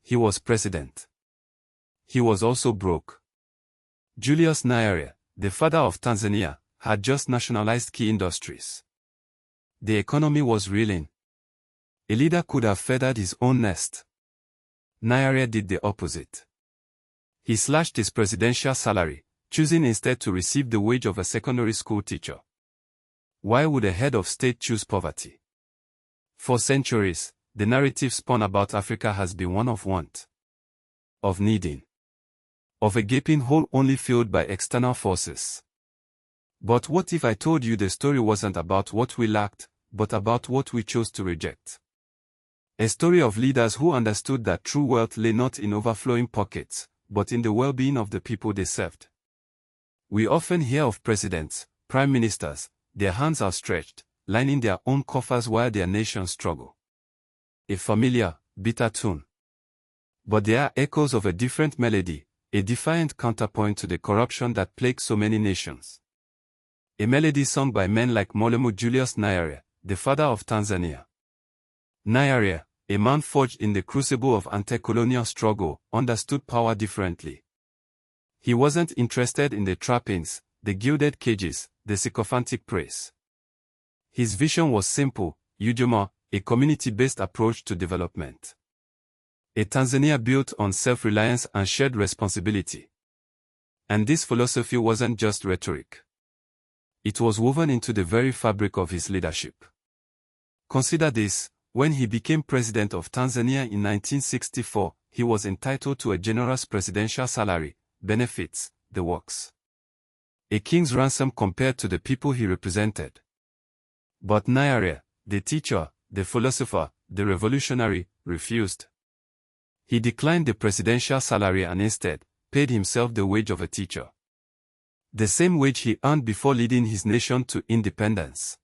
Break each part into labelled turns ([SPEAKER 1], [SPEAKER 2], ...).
[SPEAKER 1] he was president. He was also broke. Julius Nyerere, the father of Tanzania, had just nationalized key industries. The economy was reeling. A leader could have feathered his own nest. Nyerere did the opposite. He slashed his presidential salary, choosing instead to receive the wage of a secondary school teacher. Why would a head of state choose poverty? For centuries, the narrative spun about Africa has been one of want, of needing, of a gaping hole only filled by external forces. But what if I told you the story wasn't about what we lacked, but about what we chose to reject? A story of leaders who understood that true wealth lay not in overflowing pockets, but in the well-being of the people they served. We often hear of presidents, prime ministers, their hands outstretched, lining their own coffers while their nations struggle. A familiar, bitter tune. But there are echoes of a different melody, a defiant counterpoint to the corruption that plagues so many nations. A melody sung by men like Mwalimu Julius Nyerere, the father of Tanzania. Nyerere, a man forged in the crucible of anti-colonial struggle, understood power differently. He wasn't interested in the trappings, the gilded cages, the sycophantic praise. His vision was simple: Ujamaa, a community-based approach to development. A Tanzania built on self-reliance and shared responsibility. And this philosophy wasn't just rhetoric. It was woven into the very fabric of his leadership. Consider this: when he became president of Tanzania in 1964, he was entitled to a generous presidential salary, benefits, the works. A king's ransom compared to the people he represented. But Nyerere, the teacher, the philosopher, the revolutionary, refused. He declined the presidential salary and instead paid himself the wage of a teacher. The same wage he earned before leading his nation to independence.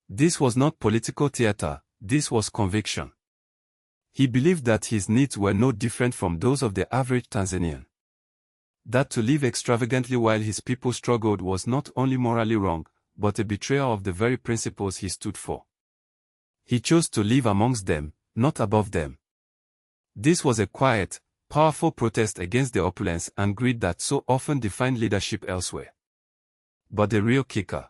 [SPEAKER 1] This was not political theater, this was conviction. He believed that his needs were no different from those of the average Tanzanian. That to live extravagantly while his people struggled was not only morally wrong, but a betrayal of the very principles he stood for. He chose to live amongst them, not above them. This was a quiet, powerful protest against the opulence and greed that so often defined leadership elsewhere. But the real kicker.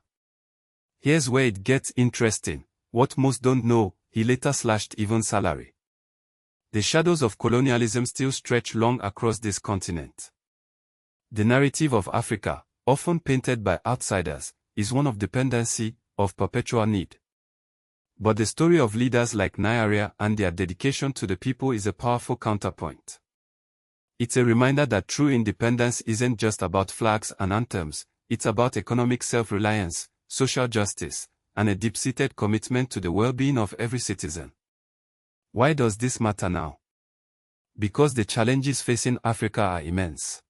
[SPEAKER 1] Here's where it gets interesting: what most don't know, he later slashed even salary. The shadows of colonialism still stretch long across this continent. The narrative of Africa, often painted by outsiders, is one of dependency, of perpetual need. But the story of leaders like Nyerere and their dedication to the people is a powerful counterpoint. It's a reminder that true independence isn't just about flags and anthems, it's about economic self-reliance, social justice, and a deep-seated commitment to the well-being of every citizen. Why does this matter now? Because the challenges facing Africa are immense.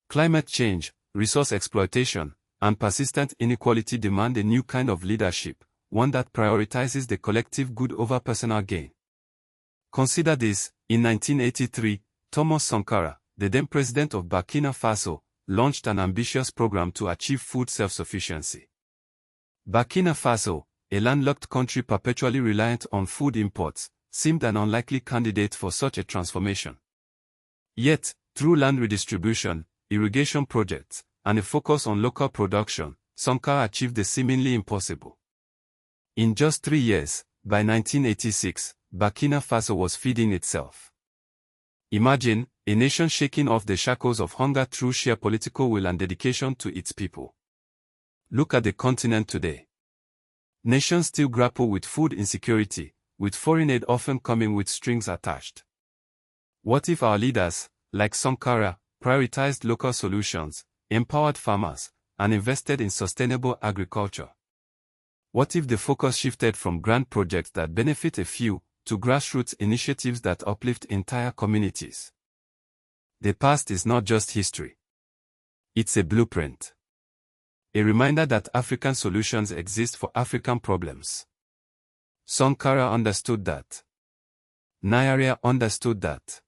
[SPEAKER 1] Climate change, resource exploitation, and persistent inequality demand a new kind of leadership, one that prioritizes the collective good over personal gain. Consider this: in 1983, Thomas Sankara, the then president of Burkina Faso, launched an ambitious program to achieve food self-sufficiency. Burkina Faso, a landlocked country perpetually reliant on food imports, seemed an unlikely candidate for such a transformation. Yet, through land redistribution, irrigation projects, and a focus on local production, Sankara achieved the seemingly impossible. In just 3 years, by 1986, Burkina Faso was feeding itself. Imagine, a nation shaking off the shackles of hunger through sheer political will and dedication to its people. Look at the continent today. Nations still grapple with food insecurity, with foreign aid often coming with strings attached. What if our leaders, like Sankara, prioritized local solutions, empowered farmers, and invested in sustainable agriculture? What if the focus shifted from grand projects that benefit a few, to grassroots initiatives that uplift entire communities? The past is not just history. It's a blueprint. A reminder that African solutions exist for African problems. Sankara understood that. Nyerere understood that.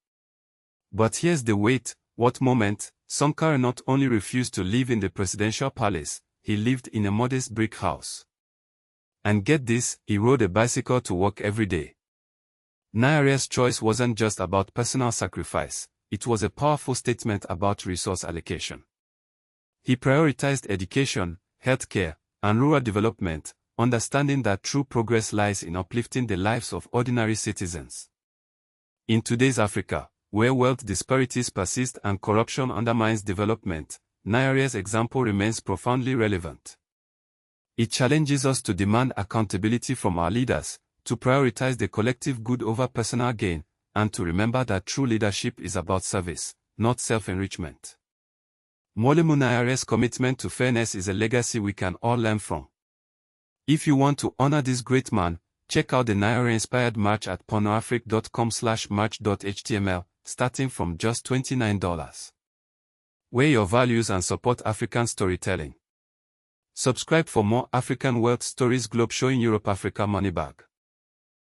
[SPEAKER 1] But here's the wait: what moment? Sankara not only refused to live in the presidential palace, he lived in a modest brick house. And get this, he rode a bicycle to work every day. Nyerere's choice wasn't just about personal sacrifice, it was a powerful statement about resource allocation. He prioritized education, healthcare, and rural development, understanding that true progress lies in uplifting the lives of ordinary citizens. In today's Africa, where wealth disparities persist and corruption undermines development, Nyerere's example remains profoundly relevant. It challenges us to demand accountability from our leaders, to prioritize the collective good over personal gain, and to remember that true leadership is about service, not self-enrichment. Mwalimu Nyerere's commitment to fairness is a legacy we can all learn from. If you want to honor this great man, check out the Nyerere-inspired march at pornoafric.com/march.html, starting from just $29. Wear your values and support African storytelling. Subscribe for more African wealth stories. Globe showing Europe Africa Money Bag.